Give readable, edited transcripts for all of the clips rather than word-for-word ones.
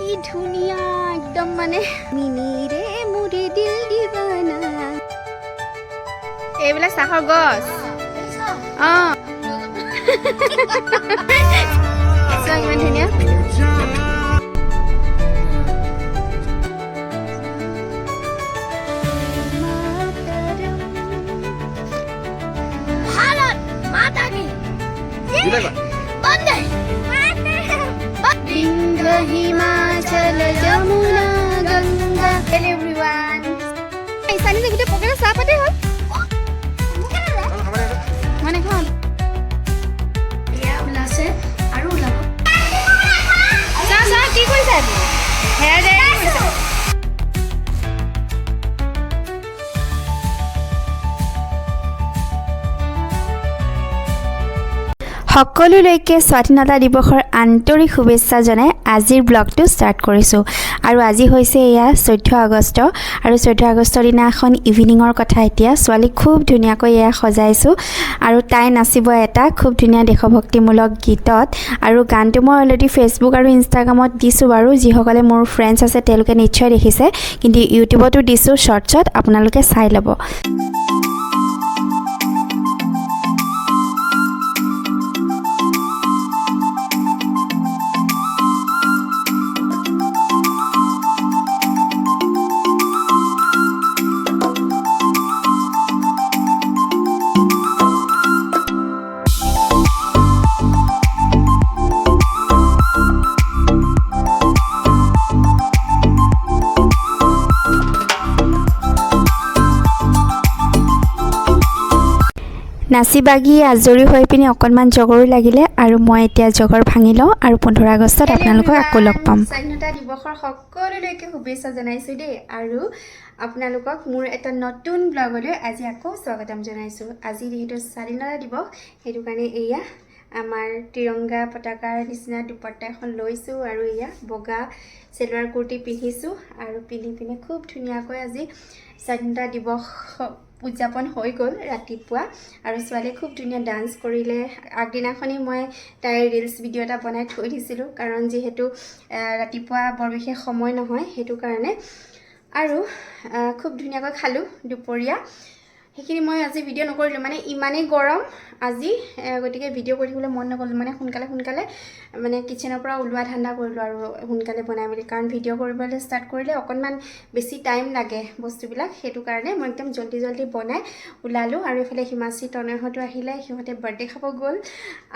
কি ধুনীয়া একদম মানে মিনি ৰে মুৰে দিল দিবানা এইবিলাক চাহৰ গছ ইমান ধুনীয়া হিমাচল যমুনা গঙ্গা হেলো এভরিওয়ান এইসানি যে গুটে পকেটে চাহ পাতে হল মানে খান ইয়া ওলাছে আৰু ওলাব চাহ কি কৰিছা হেয়াৰ ড্ৰায়াৰ কৰিছা সকলোলৈকে স্বাধীনতা দিৱসৰ আন্তৰিক শুভেচ্ছা জনাই আজিৰ ব্লগটো ষ্টাৰ্ট কৰিছোঁ আৰু আজি হৈছে এয়া 14 আগষ্ট আৰু 14 আগষ্টৰ দিনাখন ইভিনিঙৰ কথা এতিয়া ছোৱালী খুব ধুনীয়াকৈ এয়া সজাইছোঁ আৰু তাই নাচিব এটা খুব ধুনীয়া দেশভক্তিমূলক গীতত আৰু গানটো মই অলৰেডি ফেচবুক আৰু ইনষ্টাগ্ৰামত দিছোঁ বাৰু যিসকলে মোৰ ফ্ৰেণ্ডছ আছে তেওঁলোকে নিশ্চয় দেখিছে কিন্তু ইউটিউবতো দিছোঁ শৰ্টছত আপোনালোকে চাই ল'ব নাচি বাগি আজৰি হৈ পিনি অকণমান জগৰো লাগিলে আৰু মই এতিয়া জগৰ ভাঙি লওঁ আৰু 15 আগষ্টত আপোনালোকক আকৌ লগ পাম স্বাধীনতা দিৱসৰ সকলোলৈকে শুভেচ্ছা জনাইছোঁ দেই আৰু আপোনালোকক মোৰ এটা নতুন ব্লগলৈ আজি আকৌ স্বাগতম জনাইছোঁ আজি যেহেতু স্বাধীনতা দিৱস সেইটো কাৰণে এয়া আমাৰ তিৰংগা পতাকাৰ নিচিনা দুপট্টা এখন লৈছোঁ আৰু এয়া বগা চেলৱাৰ কুৰ্তি পিন্ধিছোঁ আৰু পিন্ধি পিনে খুব ধুনীয়াকৈ আজি স্বাধীনতা দিৱস উদযাপন হৈ গ'ল ৰাতিপুৱা আৰু ছোৱালীয়ে খুব ধুনীয়া ডান্স কৰিলে আগদিনাখনি মই তাইৰ ৰিলছ ভিডিঅ' এটা বনাই থৈ দিছিলোঁ কাৰণ যিহেতু ৰাতিপুৱা বৰ বিশেষ সময় নহয় সেইটো কাৰণে আৰু খুব ধুনীয়াকৈ খালোঁ দুপৰীয়া সেইখিনি মই আজি ভিডিঅ' নকৰিলোঁ মানে ইমানেই গৰম আজি গতিকে ভিডিঅ' কৰি থাকিবলৈ মন নগ'ল মানে সোনকালে মানে কিচেনৰ পৰা ওলোৱা ঠাণ্ডা কৰিলোঁ আৰু সোনকালে বনাই মেলি কাৰণ ভিডিঅ' কৰিবলৈ ষ্টাৰ্ট কৰিলে অকণমান বেছি টাইম লাগে বস্তুবিলাক সেইটো কাৰণে মই একদম জল্দি বনাই ওলালোঁ আৰু এইফালে হিমাশ্ৰী তনয়হঁতো আহিলে সিহঁতে বাৰ্থডে খাব গ'ল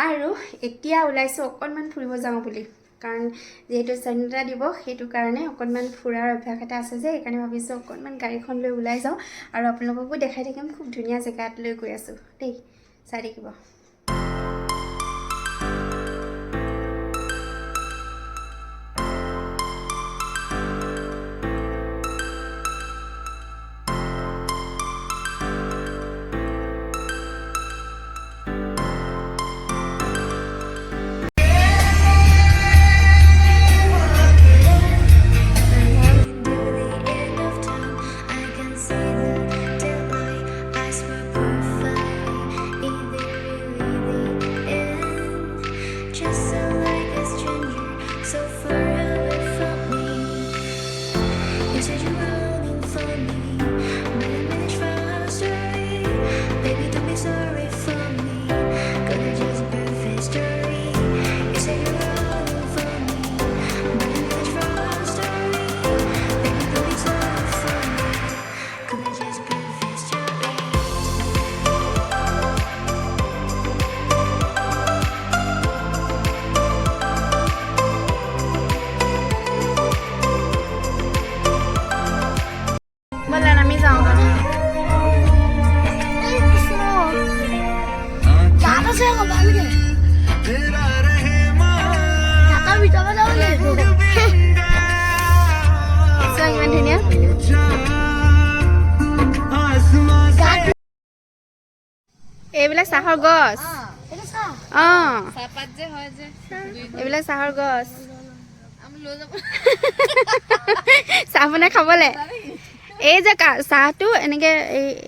আৰু এতিয়া ওলাইছোঁ অকণমান ফুৰিব যাওঁ বুলি কাৰণ যেহেতু স্বাধীনতা দিৱস সেইটো কাৰণে অকণমান ফুৰাৰ অভ্যাস এটা আছে যে সেইকাৰণে ভাবিছোঁ অকণমান গাড়ীখন লৈ ওলাই যাওঁ আৰু আপোনালোককো দেখাই থাকিম খুব ধুনীয়া জেগাত লৈ গৈ আছোঁ দেই চাই থাকিব এইবিলাক চাহৰ গছ চাহপাত যে হয় যে এইবিলাক চাহৰ গছ আমি লৈ যাব চাহ বনাই খাবলৈ এই যে চাহটো এনেকৈ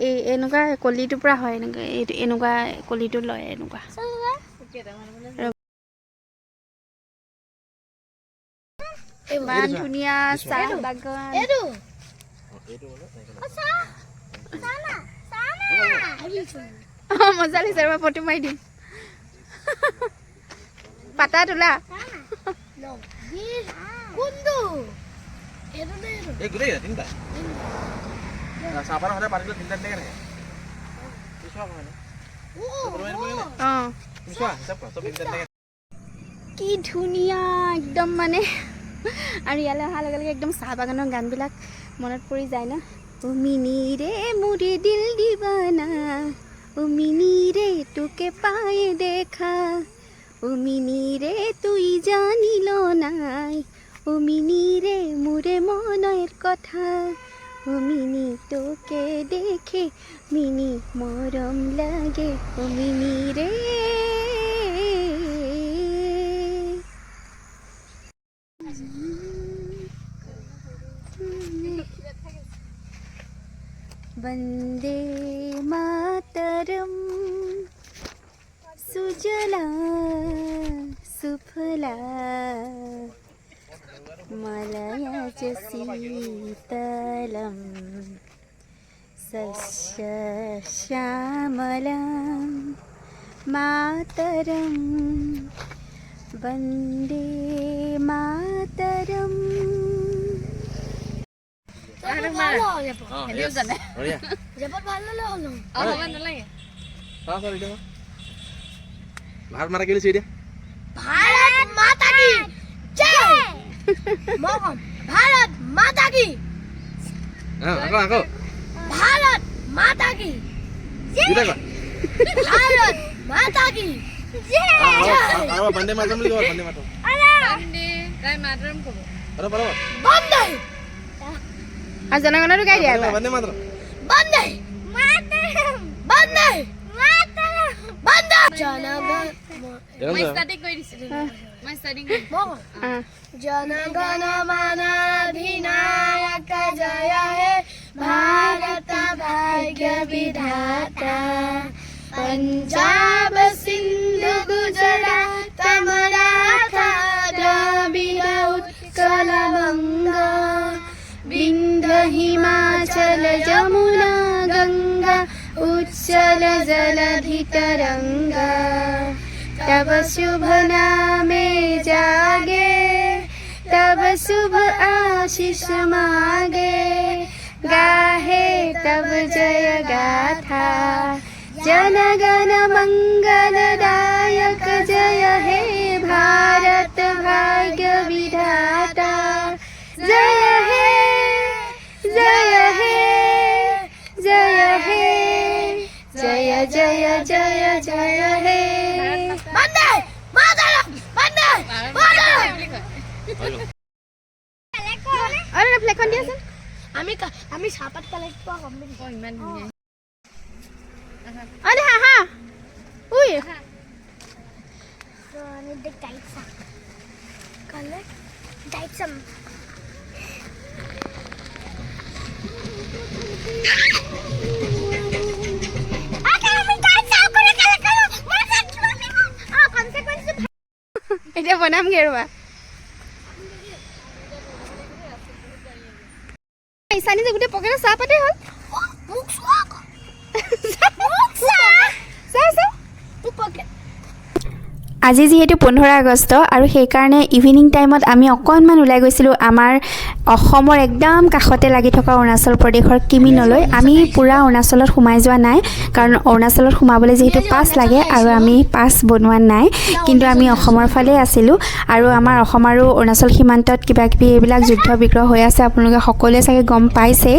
এই এনেকুৱা কলিটোৰ পৰা হয় এনেকৈ এনেকুৱা কলিটো লয় এনেকুৱা ইমান ধুনীয়া চাহ বাগান মজা লাগিছে ৰ'বা ফটো মাৰি দিম পাতা তোলা কি ধুনীয়া একদম মানে আৰু ইয়ালৈ অহাৰ লগে লগে একদম চাহ বাগানৰ গানবিলাক মনত পৰি যায় না ও মিনি রে মুরে দিল দিবানা ও মিনি রে তোকে পায়ে দেখা ও মিনি রে তুই জানিল নাই ও মিনি রে মুরে মনের কথা ও মিনি তোকে দেখে মিনি মরম লাগে ও মিনি রে वंदे मातरम सुजला सुफला मलया च शीतलम सस्यश्यामलं मातरम वंदे मातरम ভাৰত মাতা কি লিখি দিয়া भारत माता की जय मोहन भारत माता की আকৌ भारत माता की দুটা কোৱা भारत माता की जय আৰু বন্দে মাতৰম বুলি কোৱা বন্দে মাতৰম বন্দে बंदे আৰু জনগণৰো গাই দিয়া বন্দে মাতৰম बंदे मातरम बंदे मातरम बंदे जनगण जनगण मन अधिनायक जय हे भारत भाग्य विधाता पंजाब सिंधु गुजरात मराठा द्रविड़ उत्कल बंगा विंध्य हिमाचल जमुना गंगा उच्चल जलधि तरंगा तब शुभ नामे जागे तब शुभ आशीष मागे गाहे तब जय गाथा जनगण मंगलदायक जय हे भारत भाग्य विधाता जय हे जय हे जय हे जय जय जय जय हे बंदे मातरम बंदे मातरम আৰু ফ্লেগখন দিয়াচোন আমি চাহপাত কালেক্ট কৰা কমপ্লিট ইমান ধুনীয়া অ দেখা হা উই So I need the type some color, type some. এতিয়া বনামগে ৰবা ইসানি যে গোটেই পকেটত চাহ পাতে হ'ল আজি যিহেতু 15 আগষ্ট আৰু সেইকাৰণে ইভিনিং টাইমত আমি অকণমান ওলাই গৈছিলোঁ আমাৰ অসমৰ একদম কাষতে লাগি থকা অৰুণাচল প্ৰদেশৰ কিমিনলৈ আমি পুৰা অৰুণাচলত সোমাই যোৱা নাই কাৰণ অৰুণাচলত সোমাবলৈ যিহেতু পাছ লাগে আৰু আমি পাছ বনোৱা নাই কিন্তু আমি অসমৰ ফালে আছিলোঁ আৰু আমাৰ অসম আৰু অৰুণাচল সীমান্তত কিবা কিবি এইবিলাক যুদ্ধ বিগ্ৰহ হৈ আছে আপোনালোকে সকলোৱে চাগে গম পাইছে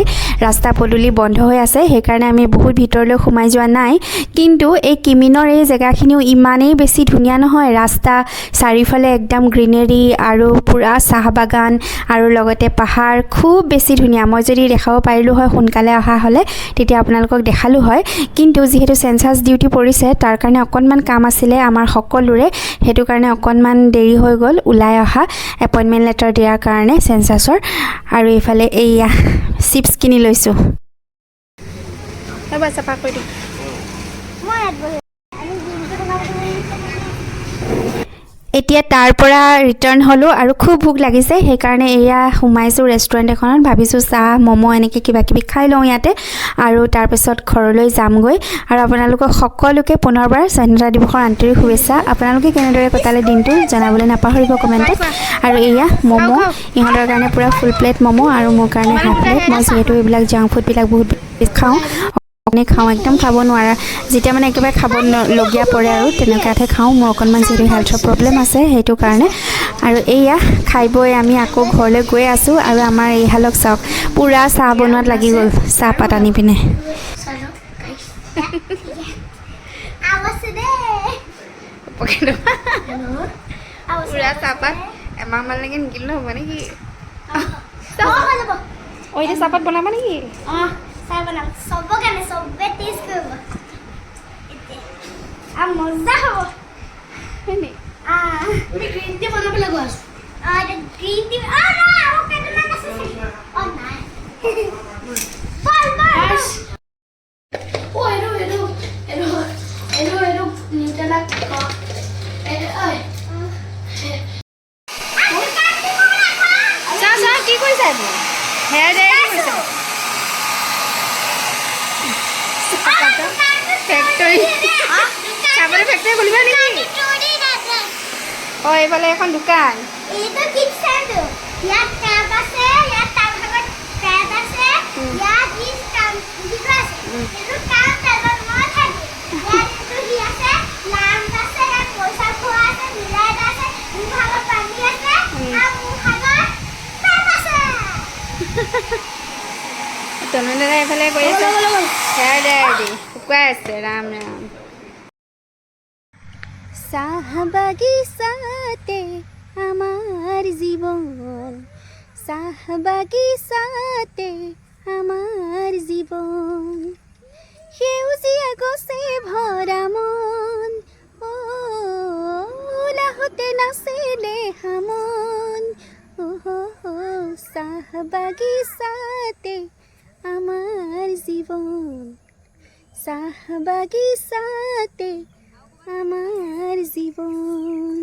ৰাস্তা পদূলি বন্ধ হৈ আছে সেইকাৰণে আমি বহুত ভিতৰলৈ সোমাই যোৱা নাই কিন্তু এই কিমিনৰ এই জেগাখিনিও ইমানেই বেছি ধুনীয়া নহয় ৰাস্তা চাৰিফালে একদম গ্ৰীনেৰী আৰু পুৰা চাহ বাগান আৰু লগতে পাহাৰ খুব বেছি ধুনীয়া মই যদি দেখাব পাৰিলোঁ হয় সোনকালে অহা হ'লে তেতিয়া আপোনালোকক দেখালোঁ হয় কিন্তু যিহেতু সেন্সাস ডিউটি পৰিছে তাৰ কাৰণে অকণমান কাম আছিলে আমাৰ সকলোৰে সেইটো কাৰণে অকণমান দেৰি হৈ গ'ল ওলাই অহা এপইণ্টমেণ্ট লেটাৰ দিয়াৰ কাৰণে সেন্সাসৰ আৰু এইফালে এইয়া চিপছ কিনি লৈছোঁ ৰ'বা চাফা কৰি দিওঁ এতিয়া তাৰ পৰা ৰিটাৰ্ণ হ'লোঁ আৰু খুব ভোক লাগিছে, সেইকাৰণে এয়া সোমাইছোঁ ৰেষ্টুৰেণ্ট এখনত। ভাবিছোঁ চাহ ম'ম' এনেকৈ কিবা কিবি খাই লওঁ ইয়াতে আৰু তাৰপিছত ঘৰলৈ যামগৈ। আৰু আপোনালোকক সকলোকে পুনৰবাৰ স্বাধীনতা দিৱসৰ আন্তৰিক শুভেচ্ছা। আপোনালোকে কেনেদৰে কটালে দিনটো জনাবলৈ নাপাহৰিব কমেণ্টত। আৰু এয়া ম'ম' ইহঁতৰ কাৰণে পূৰা ফুল প্লেট ম'ম' আৰু মোৰ কাৰণে হাফ প্লেট। মই যিহেতু এইবিলাক জাংক ফুডবিলাক বহুত খাওঁ, একদম খাব নোৱাৰা, যেতিয়া মানে একেবাৰে খাবলগীয়া পৰে আৰু তেনেকুৱাতে খাওঁ। মোৰ অকণমান যিহেতু হেল্থৰ প্ৰব্লেম আছে সেইটো কাৰণে। আৰু এয়া খাই বৈ আমি আকৌ ঘৰলৈ গৈ আছোঁ। আৰু আমাৰ এইহালক চাওক, পূৰা চাহ বনোৱাত লাগি গ'ল, চাহপাত আনি পিনে। পূৰা চাহপাত এমাহমানলৈকে নিকিনিলেও হ'ব নেকি? অঁ এতিয়া চাহপাত বনাবা নেকি? মজা হ'ব হয় নি? তুমি গ্ৰীণ টি বনাবলৈ গৈ আছো গ্ৰীণ টি কি কৰিছা এইবোৰ? হেয়াৰ ড্ৰায়াৰ কৰিছা? ফেক্টৰী চাহপাতৰ ফেক্টৰী খুলিবা নেকি? অঁ এইফালে এখন দোকান। এইটো কিটচেন ইয়াত টেপ আছে, ইয়াত তাৰ ভাগত টেপ আছে, ইয়াত ইজ কাম দিবা আছে এইটো কাম টেপত মই থাকি ইয়াত এইটো হি আছে, লাম্প আছে, ইয়াত পইচা খোৱা আছে, মিলাই আছে, মোৰ ভাগত পানী আছে আৰু মোৰ ভাগত টেপ আছে। তনু দাদা এইফালে কৰি আছে হেয়াৰ ড্ৰায়াৰ দি শুকুৱাই আছে। ৰাম ৰাম। চাহ বাগিচাতে আমাৰ জীৱন, চাহ বাগিচাতে আমাৰ জীৱন, সেউজীয়া গছে ভৰা মন, লাহতে নাচিলে হামন, চাহ বাগিচাতে আমাৰ জীৱন, চাহ বাগিচাতে আমাৰ জীৱন।